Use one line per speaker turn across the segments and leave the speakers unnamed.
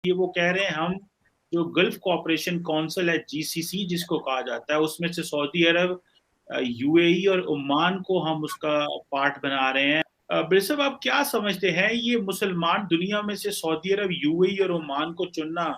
یہ وہ کہہ رہے ہیں ہم جو گلف کوآپریشن کونسل ہے GCC جس کو کہا جاتا ہے، اس میں سے سعودی عرب، UAE اور عمان کو ہم اس کا پارٹ بنا رہے ہیں۔ بڑے صاحب، آپ کیا سمجھتے ہیں یہ مسلمان دنیا میں سے سعودی عرب، UAE اور عمان کو چننا،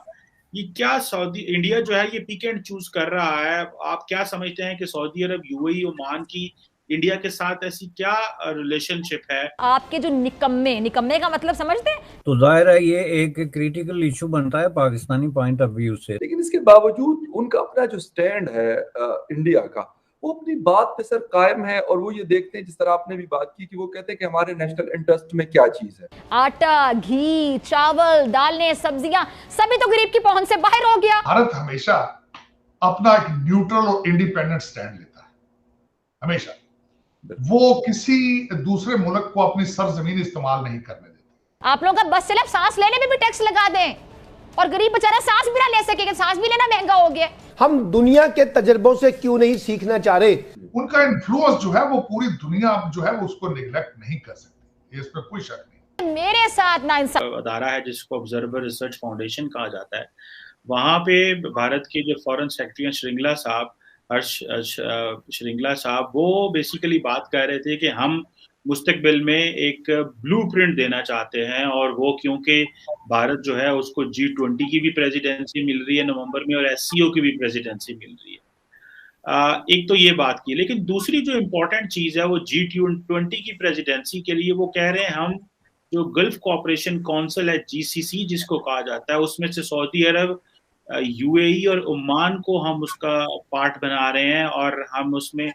یہ کیا انڈیا جو ہے یہ پک اینڈ چوز کر رہا ہے؟ آپ کیا سمجھتے ہیں کہ سعودی عرب، UAE، عمان کی انڈیا کے ساتھ ایسی کیا ریلیشن شپ ہے؟
آپ کے جو نکمے کا مطلب سمجھتے ہیں؟
تو ظاہر ہے یہ ایک کریٹیکل ایشو بنتا ہے پاکستانی پوائنٹ آف ویو سے،
لیکن اس کے باوجود ان کا اپنا جو سٹینڈ ہے انڈیا کا، وہ اپنی بات پہ سر قائم ہے، اور وہ یہ دیکھتے ہیں جس طرح آپ نے بھی بات کی کہ وہ کہتے ہیں کہ ہمارے نیشنل انٹرسٹ میں کیا چیز ہے۔
آٹا، گھی، چاول، دالیں، سبزیاں سبھی تو غریب کی پہنچ سے باہر ہو گیا۔
بھارت ہمیشہ اپنا ایک نیوٹرل اور انڈیپینڈنٹ سٹینڈ لیتا ہے، ہمیشہ۔ وہ کسی دوسرے ملک کو اپنی سرزمین استعمال نہیں کرنے دیتا۔
آپ لوگ کا بس صرف سانس لینے میں بھی ٹیکس لگا دیں، اور غریب بیچارہ سانس بھی نہ لے سکے کہ سانس بھی لینا مہنگا ہو گیا۔ ہم
دنیا کے تجربوں سے کیوں نہیں سیکھنا چاہ رہے؟
ان کا انفلوئنس جو ہے وہ پوری دنیا جو ہے وہ اس کو نیگلیکٹ نہیں کر سکتی، اس پہ کوئی شک نہیں۔
میرے ساتھ نا انصاف
ادارہ ہے جس کو آبزرور ریسرچ فاؤنڈیشن کہا جاتا ہے، وہاں پہ بھارت کے جو فورن سیکرٹری ہیں شرنگلا صاحب، ہرش شرنگلا صاحب، وہ بیسیکلی بات کر رہے تھے کہ ہم مستقبل میں ایک بلو پرنٹ دینا چاہتے ہیں، اور وہ کیونکہ بھارت جو ہے اس کو G20 کی بھی پریزیڈنسی مل رہی ہے نومبر میں، اور SCO کی بھی پریزیڈنسی مل رہی ہے۔ ایک تو یہ بات کی، لیکن دوسری جو امپورٹنٹ چیز ہے وہ G20 کی پریزیڈنسی کے لیے وہ کہہ رہے ہیں ہم جو گلف کوآپریشن کونسل ہے GCC جس کو کہا جاتا ہے، اس میں سے سعودی عرب، UAE اور عمان کو ہم اس کا پارٹ بنا رہے ہیں، اور ہم اس میں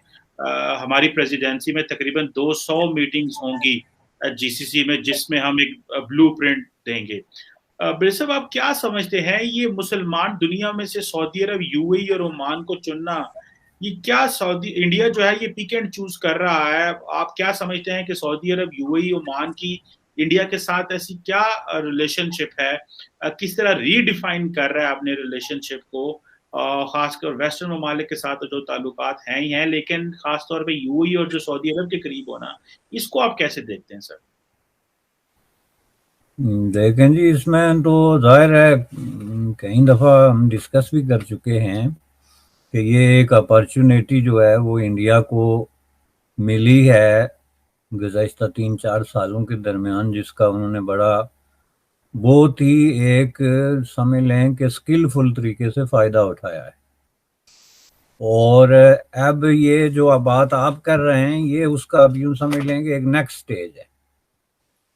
ہماری پریزیڈنسی میں تقریباً 200 میٹنگز ہوں گی GCC میں، جس میں ہم ایک بلو پرنٹ دیں گے۔ بڑے صاحب، آپ کیا سمجھتے ہیں یہ مسلمان دنیا میں سے سعودی عرب، UAE اور عمان کو چننا، یہ کیا انڈیا جو ہے یہ پک اینڈ چوز کر رہا ہے؟ آپ کیا سمجھتے ہیں کہ سعودی عرب، UAE، عمان کی انڈیا کے ساتھ ایسی کیا ریلیشن شپ ہے؟ کس طرح ری ڈیفائن کر رہا ہے اپنے ریلیشن شپ کو، خاص کر ویسٹرن ممالک کے ساتھ جو تعلقات ہیں ہی ہیں، لیکن خاص طور پہ UAE اور جو سعودی عرب کے قریب ہونا، اس کو آپ کیسے دیکھتے ہیں سر؟
دیکھیں جی، اس میں تو ظاہر ہے کئی دفعہ ہم ڈسکس بھی کر چکے ہیں کہ یہ ایک اپرچونیٹی جو ہے وہ انڈیا کو ملی ہے گزشتہ 3-4 سالوں کے درمیان، جس کا انہوں نے بہت ہی ایک سمجھ لیں کہ سکلفل طریقے سے فائدہ اٹھایا ہے۔ اور اب یہ جو بات آپ کر رہے ہیں، یہ اس کا اب یوں سمجھ لیں کہ ایک نیکسٹ سٹیج ہے۔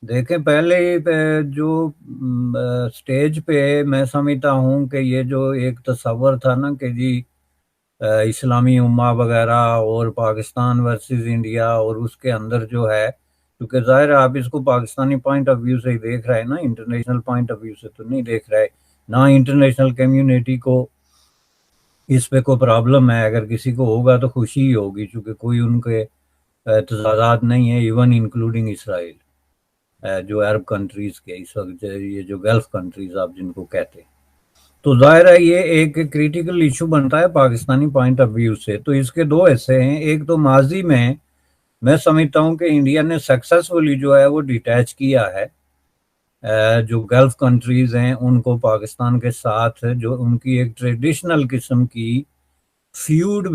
دیکھیں، پہلے جو سٹیج پہ میں سمجھتا ہوں کہ یہ جو ایک تصور تھا نا کہ جی اسلامی امہ وغیرہ اور پاکستان ورسز انڈیا، اور اس کے اندر جو ہے، کیونکہ ظاہر ہے آپ اس کو پاکستانی پوائنٹ آف ویو سے ہی دیکھ رہے ہیں نا، انٹرنیشنل پوائنٹ آف ویو سے تو نہیں دیکھ رہے، نہ انٹرنیشنل کمیونٹی کو اس پہ کوئی پرابلم ہے۔ اگر کسی کو ہوگا تو خوشی ہی ہوگی، چونکہ کوئی ان کے تضادات نہیں ہیں، ایون انکلوڈنگ اسرائیل، جو عرب کنٹریز کے اس وقت یہ جو گلف کنٹریز آپ جن کو کہتے ہیں۔ تو ظاہر ہے یہ ایک کریٹیکل ایشو بنتا ہے پاکستانی پوائنٹ آف ویو سے۔ تو اس کے دو حصے ہیں، ایک تو ماضی میں سمجھتا ہوں کہ انڈیا نے سکسیسفلی جو ہے وہ ڈیٹیچ کیا ہے جو گلف کنٹریز ہیں ان کو پاکستان کے ساتھ، جو ان کی ایک ٹریڈیشنل قسم کی فیوڈ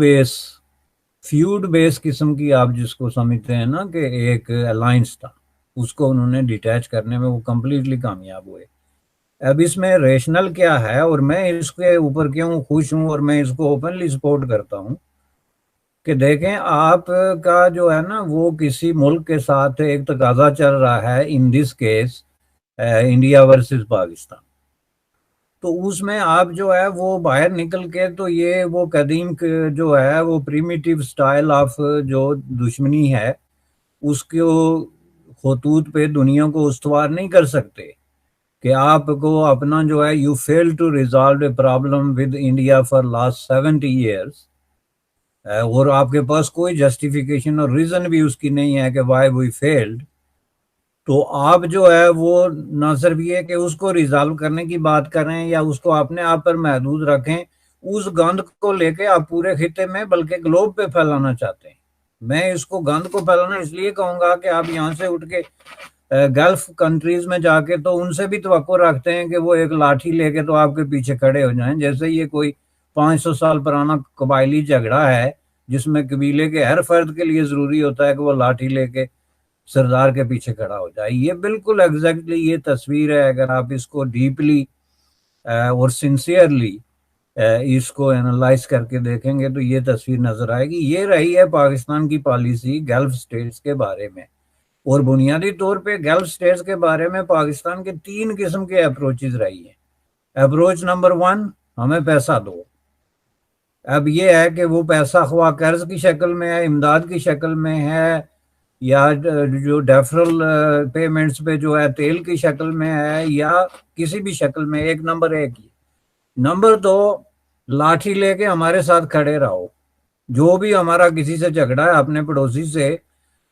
بیس قسم کی آپ جس کو سمجھتے ہیں نا کہ ایک الائنس تھا، اس کو انہوں نے ڈیٹیچ کرنے میں وہ کمپلیٹلی کامیاب ہوئے۔ اب اس میں ریشنل کیا ہے، اور میں اس کے اوپر کیوں خوش ہوں اور میں اس کو اوپنلی سپورٹ کرتا ہوں کہ دیکھیں آپ کا جو ہے نا وہ کسی ملک کے ساتھ ایک تقاضا چل رہا ہے، in this case India versus Pakistan, تو اس میں آپ جو ہے وہ باہر نکل کے تو یہ وہ قدیم جو ہے وہ پریمیٹیو سٹائل آف جو دشمنی ہے اس کو خطوط پہ دنیا کو استوار نہیں کر سکتے کہ آپ کو اپنا جو ہے you fail to resolve a problem with India for last 70 years, اور آپ کے پاس کوئی جسٹیفیکیشن اور ریزن بھی اس کی نہیں ہے کہ وائی وی فیلڈ، تو آپ جو ہے وہ نہ صرف یہ کہ اس کو ریزالو کرنے کی بات کریں یا اس کو اپنے آپ پر محدود رکھیں، اس گند کو لے کے آپ پورے خطے میں بلکہ گلوب پہ پھیلانا چاہتے ہیں۔ میں اس کو گند کو پھیلانا اس لیے کہوں گا کہ آپ یہاں سے اٹھ کے گلف کنٹریز میں جا کے تو ان سے بھی توقع رکھتے ہیں کہ وہ ایک لاٹھی لے کے تو آپ کے پیچھے کھڑے ہو جائیں، جیسے یہ کوئی 500 سال پرانا قبائلی جھگڑا ہے جس میں قبیلے کے ہر فرد کے لیے ضروری ہوتا ہے کہ وہ لاٹھی لے کے سردار کے پیچھے کھڑا ہو جائے۔ یہ بالکل ایگزیکٹلی یہ تصویر ہے، اگر آپ اس کو ڈیپلی اور سنسیئرلی اس کو انالائز کر کے دیکھیں گے تو یہ تصویر نظر آئے گی۔ یہ رہی ہے پاکستان کی پالیسی گلف سٹیٹس کے بارے میں، اور بنیادی طور پہ گلف سٹیٹس کے بارے میں پاکستان کے 3 قسم کے اپروچز رہی ہیں۔ اپروچ نمبر 1، ہمیں پیسہ دو۔ اب یہ ہے کہ وہ پیسہ خواہ قرض کی شکل میں ہے، امداد کی شکل میں ہے، یا جو ڈیفرل پیمنٹس پہ جو ہے تیل کی شکل میں ہے، یا کسی بھی شکل میں، ایک نمبر 1 ہی۔ نمبر 2، لاٹھی لے کے ہمارے ساتھ کھڑے رہو، جو بھی ہمارا کسی سے جھگڑا ہے اپنے پڑوسی سے،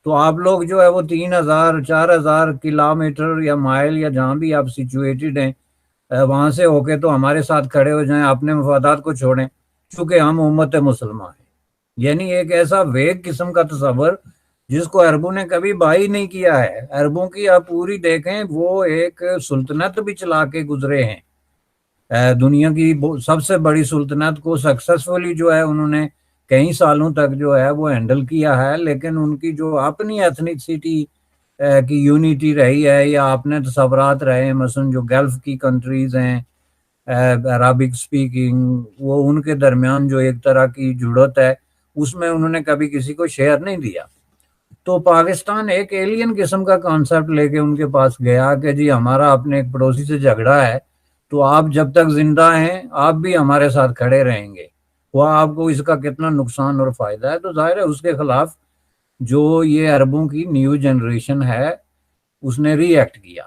تو آپ لوگ جو ہے وہ 3000 4000 کلومیٹر یا مائل یا جہاں بھی آپ سچویٹڈ ہیں وہاں سے ہو کے تو ہمارے ساتھ کھڑے ہو جائیں، اپنے مفادات کو چھوڑیں، چونکہ ہم امت مسلمان ہیں۔ یعنی ایک ایسا ویگ قسم کا تصور جس کو عربوں نے کبھی بائی نہیں کیا ہے۔ عربوں کی آپ پوری دیکھیں، وہ ایک سلطنت بھی چلا کے گزرے ہیں، دنیا کی سب سے بڑی سلطنت کو سکسیسفلی جو ہے انہوں نے کئی سالوں تک جو ہے وہ ہینڈل کیا ہے، لیکن ان کی جو اپنی ایتھنیسٹی کی یونٹی رہی ہے یا اپنے تصورات رہے ہیں، مثلا جو گلف کی کنٹریز ہیں عربک سپیکنگ، وہ ان کے درمیان جو ایک طرح کی جڑت ہے اس میں انہوں نے کبھی کسی کو شیئر نہیں دیا۔ تو پاکستان ایک ایلین قسم کا کانسیپٹ لے کے ان کے پاس گیا کہ جی ہمارا اپنے ایک پڑوسی سے جھگڑا ہے، تو آپ جب تک زندہ ہیں آپ بھی ہمارے ساتھ کھڑے رہیں گے، وہ آپ کو اس کا کتنا نقصان اور فائدہ ہے۔ تو ظاہر ہے اس کے خلاف جو یہ عربوں کی نیو جنریشن ہے اس نے ری ایکٹ کیا۔